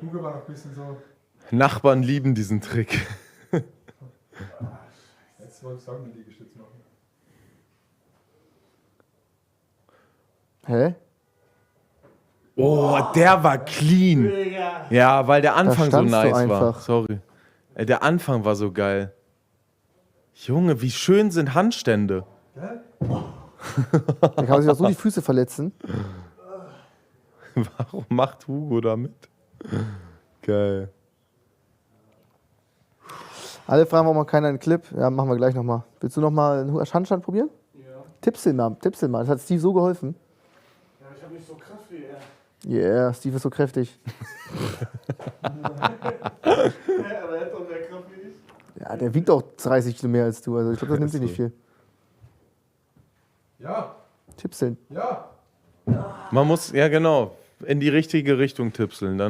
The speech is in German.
Hugo war noch ein bisschen so. Nachbarn lieben diesen Trick. Jetzt wollte ich sagen, einen Liegestütz machen. Hä? Oh, der war clean. Ja, weil der Anfang so standst du nice war. einfach. Sorry. Der Anfang war so geil. Junge, wie schön sind Handstände. Gell? Da kann man sich auch so die Füße verletzen. Warum macht Hugo damit? Geil. Alle fragen, warum keiner einen Clip. Ja, machen wir gleich nochmal. Willst du nochmal einen Handstand probieren? Ja. Tipp's den mal. Das hat Steve so geholfen. Ja, ich habe nicht so krass wie er. Yeah, Steve ist so kräftig. Aber er hat doch mehr Kraft wie ich. Ja, der wiegt auch 30 Kilo mehr als du. Also ich glaube, das nimmt sich nicht viel. Ja, Tippseln. ja. Man muss, ja genau, in die richtige Richtung tipseln. Dann